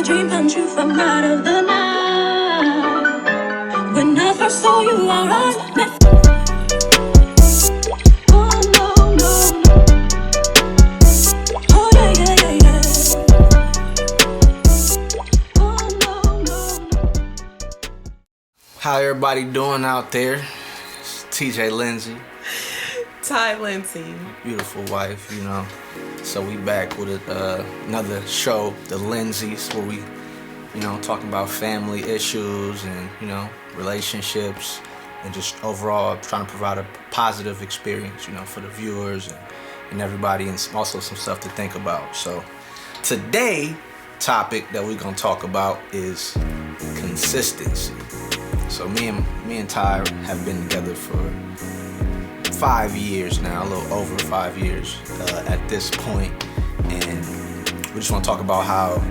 dream come true from out of the night. When I first saw you, I met. Oh no, no. Oh yeah, yeah, yeah, yeah. Oh no, no. How everybody doing out there? It's TJ Lindsay. Ty Lindsay. Beautiful wife, you know. So we back with another show, The Lindsays, where we, you know, talking about family issues and, you know, relationships and just overall trying to provide a positive experience, you know, for the viewers and everybody, and also some stuff to think about. So today topic that we're gonna talk about is consistency. So me and Ty have been together for 5 years now, a little over 5 years at this point, and we just want to talk about how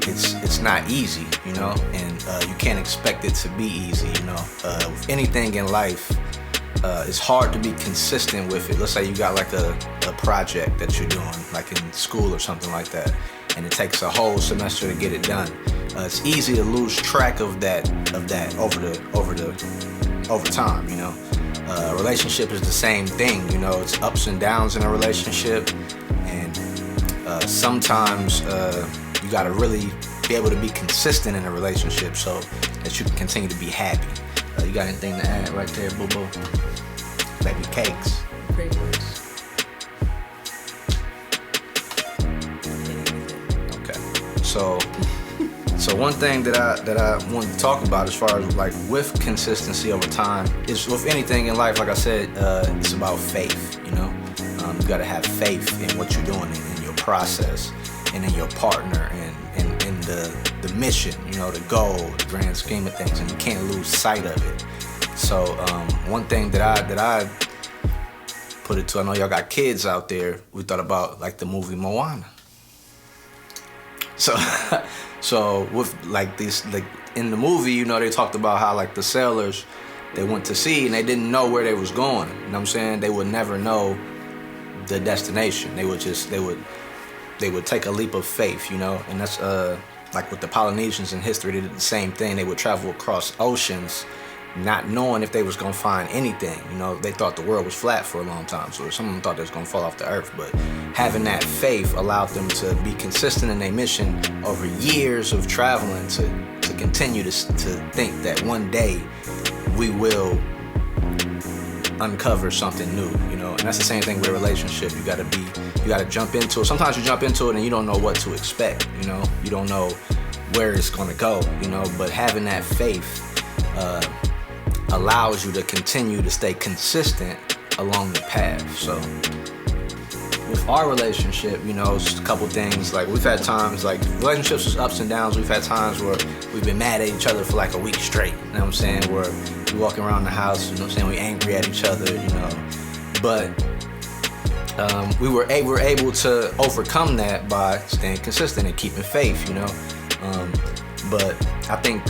it's not easy, you know, and you can't expect it to be easy, you know. With anything in life, it's hard to be consistent with it. Let's say you got like a project that you're doing, like in school or something like that, and it takes a whole semester to get it done. It's easy to lose track of that over time, you know. A relationship is the same thing, you know. It's ups and downs in a relationship, and sometimes you gotta really be able to be consistent in a relationship so that you can continue to be happy. You got anything to add right there, boo boo? Baby cakes. Pretty much. Okay. So one thing that I want to talk about as far as like with consistency over time is with anything in life, like I said, it's about faith, you know. You gotta have faith in what you're doing, in your process, and in your partner, and in the mission, you know, the goal, the grand scheme of things, and you can't lose sight of it. So one thing that I put it to, I know y'all got kids out there, we thought about like the movie Moana. So with like these, like in the movie, you know, they talked about how like the sailors, they went to sea and they didn't know where they was going. You know what I'm saying? They would never know the destination. They would take a leap of faith, you know. And that's like with the Polynesians in history, they did the same thing. They would travel across oceans, not knowing if they was gonna find anything. You know, they thought the world was flat for a long time, so some of them thought they was gonna fall off the earth. But having that faith allowed them to be consistent in their mission over years of traveling to continue to think that one day we will uncover something new, you know. And that's the same thing with a relationship. You gotta jump into it. Sometimes you jump into it and you don't know what to expect, you know. You don't know where it's gonna go, you know. But having that faith allows you to continue to stay consistent along the path. So with our relationship, you know, it's a couple things. Like we've had times, like relationships is ups and downs. We've had times where we've been mad at each other for like a week straight, you know what I'm saying? Where we walking around the house, you know what I'm saying, we angry at each other, you know. But we were able to overcome that by staying consistent and keeping faith, you know. But I think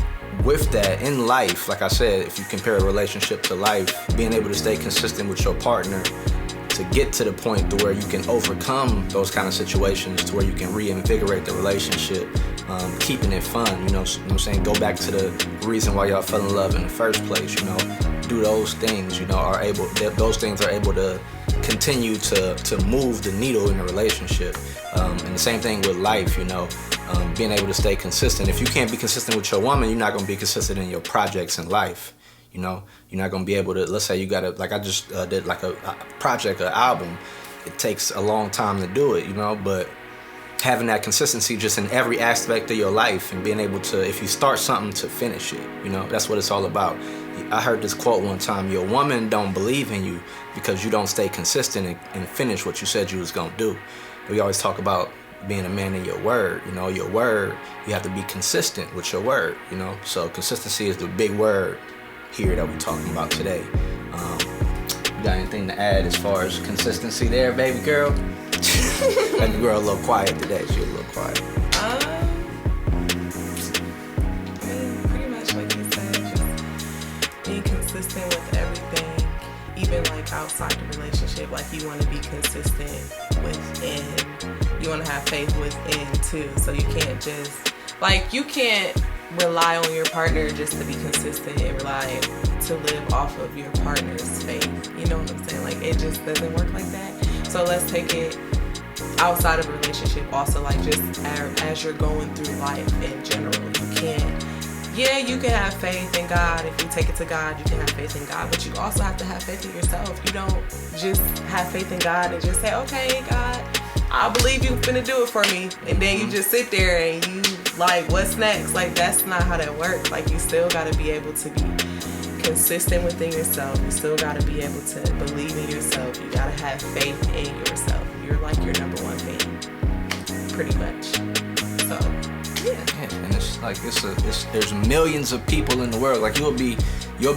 with that in life, like I said, if you compare a relationship to life, being able to stay consistent with your partner to get to the point to where you can overcome those kind of situations, to where you can reinvigorate the relationship, keeping it fun, you know what I'm saying? Go back to the reason why y'all fell in love in the first place, you know. Do those things, you know, those things are able to continue to move the needle in a relationship. And the same thing with life, you know. Being able to stay consistent. If you can't be consistent with your woman, you're not going to be consistent in your projects in life. You know, you're not going to be able to, let's say you got to, like I just did like a project, an album. It takes a long time to do it, you know, but having that consistency just in every aspect of your life and being able to, if you start something, to finish it, you know, that's what it's all about. I heard this quote one time, your woman don't believe in you because you don't stay consistent and finish what you said you was going to do. We always talk about being a man in your word, you know, your word, you have to be consistent with your word, you know. So consistency is the big word here that we're talking about today. You got anything to add as far as consistency there, baby girl? Baby girl a little quiet today. She was a little quiet. Pretty much like you said, just being consistent with everything, even like outside the relationship. Like you want to be consistent within. You want to have faith within too. So you can't just Like, you can't rely on your partner just to be consistent and rely to live off of your partner's faith. You know what I'm saying? Like, it just doesn't work like that. So let's take it outside of a relationship also, like just as you're going through life in general. You can't, you can have faith in God. If you take it to God, you can have faith in God, but you also have to have faith in yourself. You don't just have faith in God and just say, okay, God, I believe you finna do it for me, and then you just sit there and you like, what's next? Like, that's not how that works. Like, you still gotta be able to be consistent within yourself. You still gotta be able to believe in yourself. You gotta have faith in yourself. You're like your number one thing, pretty much. So, yeah, and it's like there's millions of people in the world. Like, you'll be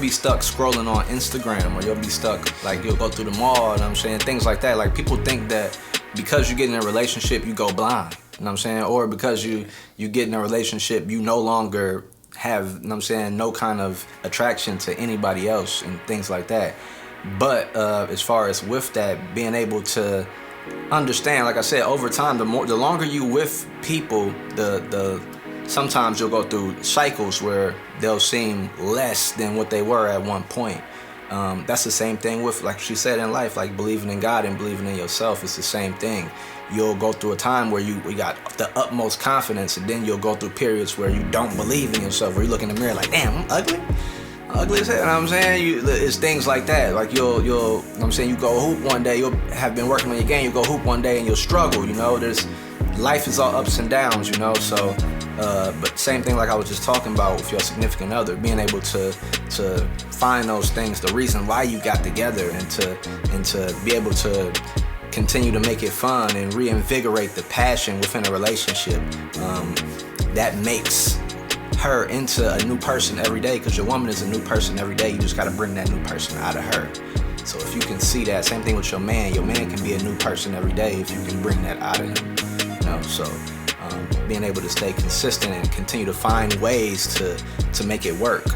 stuck scrolling on Instagram, or you'll be stuck, like, you'll go through the mall, you know what I'm saying, things like that. Like, people think that because you get in a relationship, you go blind, you know what I'm saying? Or because you get in a relationship, you no longer have, you know what I'm saying, no kind of attraction to anybody else and things like that. But as far as with that, being able to understand, like I said, over time, the longer you with people, the sometimes you'll go through cycles where they'll seem less than what they were at one point. That's the same thing with, like she said, in life, like believing in God and believing in yourself. It's the same thing. You'll go through a time where you got the utmost confidence, and then you'll go through periods where you don't believe in yourself, where you look in the mirror like, damn, I'm ugly as hell. You know what I'm saying? It's things like that. Like, you'll you know what I'm saying, you go hoop one day, you'll have been working on your game, you go hoop one day and you'll struggle, you know. Life is all ups and downs, you know. So but same thing, like I was just talking about with your significant other, being able to find those things, the reason why you got together, and to be able to continue to make it fun and reinvigorate the passion within a relationship. That makes her into a new person every day, because your woman is a new person every day. You just got to bring that new person out of her. So if you can see that, same thing with your man can be a new person every day if you can bring that out of him, you know. So being able to stay consistent and continue to find ways to make it work.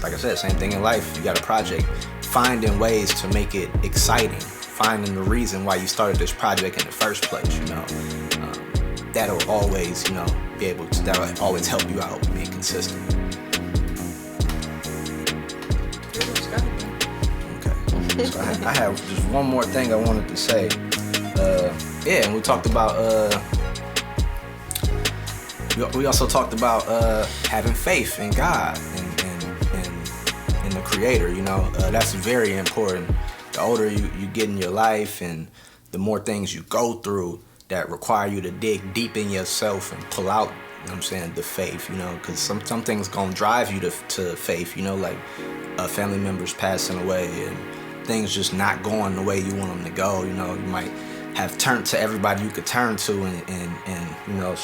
Like I said, same thing in life. You got a project, finding ways to make it exciting, finding the reason why you started this project in the first place, you know. That'll always, you know, that'll always help you out being consistent. Okay. So I have just one more thing I wanted to say. And we talked about we also talked about having faith in God and the Creator, you know. That's very important. The older you get in your life, and the more things you go through that require you to dig deep in yourself and pull out, you know what I'm saying, the faith, you know, because some things gonna drive you to faith, you know, like family members passing away and things just not going the way you want them to go. You know, you might have turned to everybody you could turn to, and you know,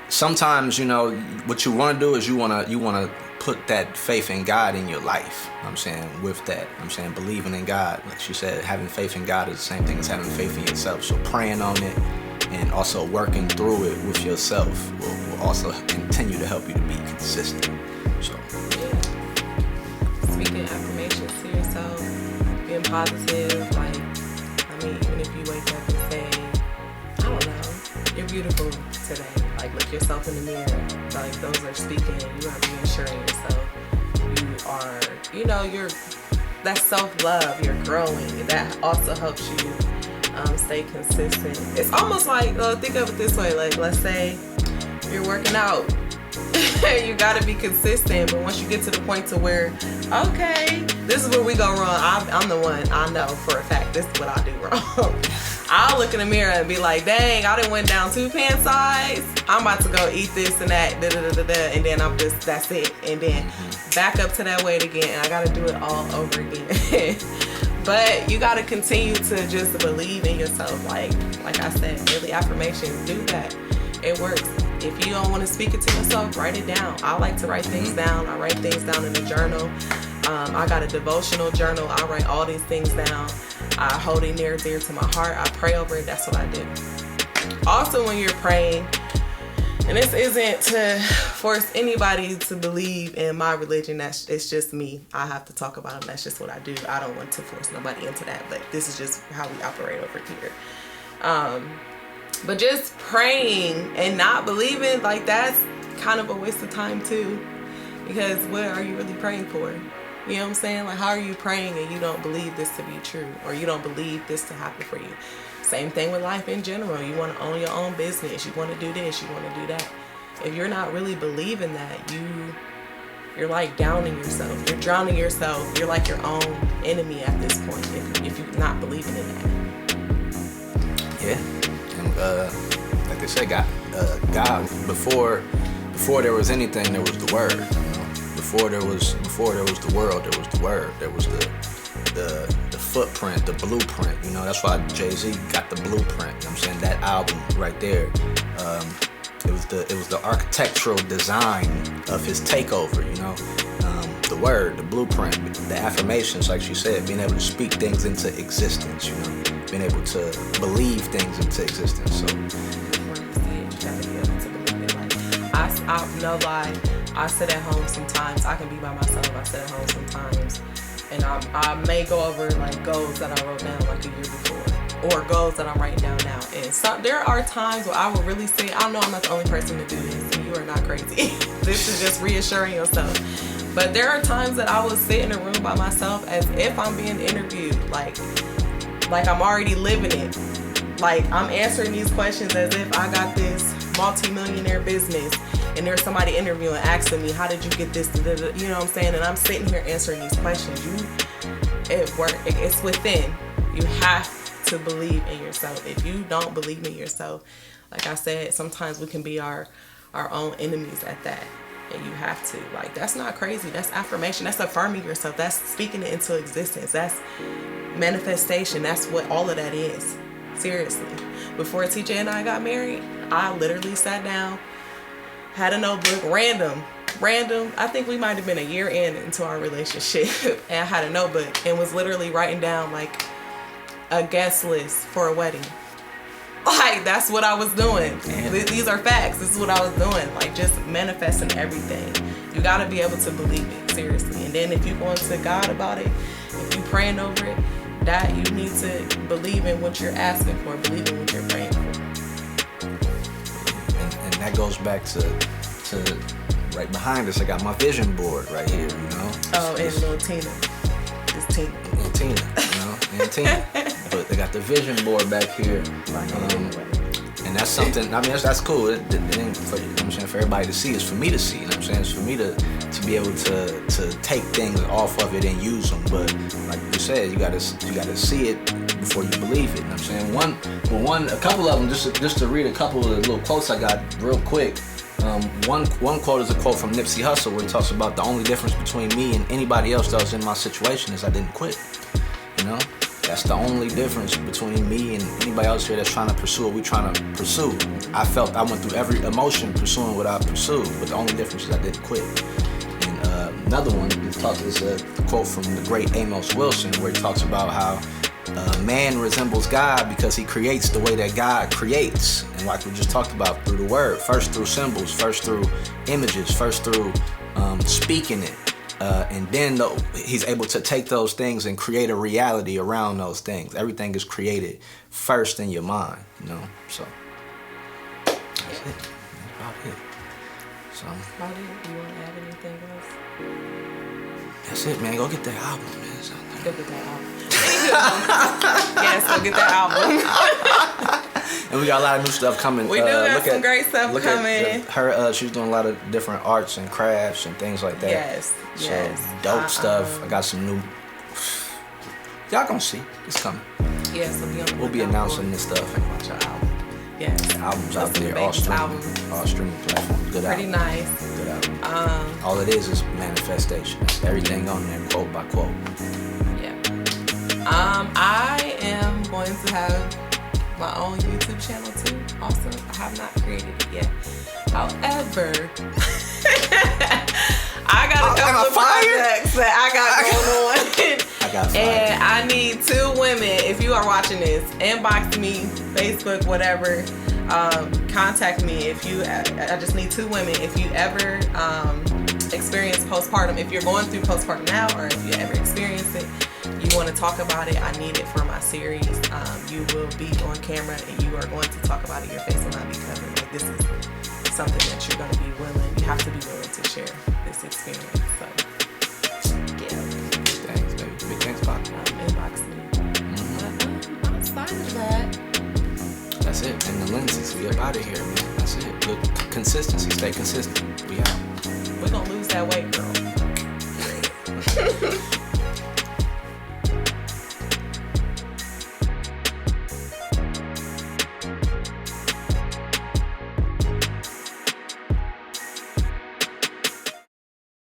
sometimes, you know, what you want to do is you want to put that faith in God in your life. You know what I'm saying, with that, you know what I'm saying, believing in God, like she said, having faith in God is the same thing as having faith in yourself. So praying on it and also working through it with yourself will also continue to help you to be consistent. So speaking affirmations to yourself, being positive, like, I mean, even if you wake up and say, I don't know, you're beautiful today. Like, look yourself in the mirror. Like, those are speaking. You are reassuring yourself. You are, you know, that's self-love. You're growing. That also helps you stay consistent. It's almost like, think of it this way. Like, let's say you're working out. You got to be consistent. But once you get to the point to where, okay, this is where we go wrong. I'm the one. I know for a fact this is what I do wrong. I'll look in the mirror and be like, dang, I done went down 2 pant size. I'm about to go eat this and that, and then that's it. And then back up to that weight again, and I gotta do it all over again. But you gotta continue to just believe in yourself. Like I said, daily affirmations, do that. It works. If you don't want to speak it to yourself, write it down. I like to write things down. I write things down in a journal. I got a devotional journal. I write all these things down. I hold it near dear to my heart. I pray over it. That's what I do. Also, when you're praying, and this isn't to force anybody to believe in my religion. It's just me. I have to talk about them. That's just what I do. I don't want to force nobody into that. But this is just how we operate over here. But just praying and not believing, like, that's kind of a waste of time too. Because what are you really praying for? You know what I'm saying? Like, how are you praying and you don't believe this to be true, or you don't believe this to happen for you? Same thing with life in general. You want to own your own business. You want to do this. You want to do that. If you're not really believing that, you're like downing yourself. You're drowning yourself. You're like your own enemy at this point if you're not believing in that. Yeah, and like they said, God, before there was anything, there was the Word. You know? Before there was the world, there was the Word. There was the footprint, the blueprint. You know, that's why Jay-Z got the blueprint. You know what I'm saying? That album right there. It was the architectural design of his takeover. You know, the Word, the blueprint, the affirmations, like she said, being able to speak things into existence. You know, being able to believe things into existence. So. I no lie, I sit at home sometimes. I can be by myself. I sit at home sometimes, and I may go over like goals that I wrote down like a year before, or goals that I'm writing down now. And there are times where I will really say, I know I'm not the only person to do this, and you are not crazy. This is just reassuring yourself. But there are times that I will sit in a room by myself as if I'm being interviewed, like I'm already living it. Like, I'm answering these questions as if I got this multi-millionaire business and there's somebody interviewing asking me, how did you get this? You know what I'm saying? And I'm sitting here answering these questions. It's within. You have to believe in yourself. If you don't believe in yourself, like I said, sometimes we can be our own enemies at that. And you have to. Like, that's not crazy. That's affirmation. That's affirming yourself. That's speaking it into existence. That's manifestation. That's what all of that is. Seriously. Before TJ and I got married, I literally sat down, had a notebook, random. I think we might have been a year into our relationship, and I had a notebook and was literally writing down like a guest list for a wedding. Like, that's what I was doing. These are facts. This is what I was doing. Like, just manifesting everything. You got to be able to believe it, seriously. And then if you're going to God about it, if you're praying over it, that you need to believe in what you're asking for, believe in what you're praying for. And that goes back to right behind us. I got my vision board right here, you know. Oh, and little Tina. It's Tina. And Tina, you know, and Tina. But they got the vision board back here. And that's something, I mean, that's cool. It ain't for, you know what I'm saying, for everybody to see. It's for me to see, you know what I'm saying? It's for me to be able to take things off of it and use them. But like you said, you gotta see it before you believe it, you know what I'm saying? A couple of them, just to read a couple of the little quotes I got real quick. One quote is a quote from Nipsey Hussle where he talks about the only difference between me and anybody else that was in my situation is I didn't quit, you know? That's the only difference between me and anybody else here that's trying to pursue what we're trying to pursue. I went through every emotion pursuing what I pursued, but the only difference is I didn't quit. And another one is a quote from the great Amos Wilson where he talks about how man resembles God because he creates the way that God creates. And like we just talked about, through the word, first through symbols, first through images, first through speaking it. And then he's able to take those things and create a reality around those things. Everything is created first in your mind, you know. So that's it. That's about it. So Do you want to add anything else? That's it, man. Go get that album, man. Go get that album. Yes, go get that album. And we got a lot of new stuff coming. We do have some great stuff coming. She's doing a lot of different arts and crafts and things like that. Yes. Dope stuff. I got some new. Y'all gonna see. It's coming. Yes, we'll be announcing this stuff. About your album. Yes. The album's out there, all streaming platforms. Good Pretty album. nice. Good album. All it is manifestation. That's everything on there, quote by quote. Yeah. I am going to have my own YouTube channel too. Also, I have not created it yet. However, I got a couple of projects that I got going on. I got fire. And I need 2 women. If you are watching this, inbox me, Facebook, whatever. Contact me if you. I just need 2 women. If you ever experience postpartum, if you're going through postpartum now, or if you ever experience it, you want want to talk about it. I need it for my series. You will be on camera and you are going to talk about it. Your face will not be covered. Like, this is something that you're going to be willing. You have to be willing to share this experience. So, yeah. Thanks, baby. Big thanks, Pop. Inbox me. Outside of that, That's it. And the Lindsay's, we up out of here, man. That's it. Look, consistency. Stay consistent. We out. we're going to lose that weight, girl.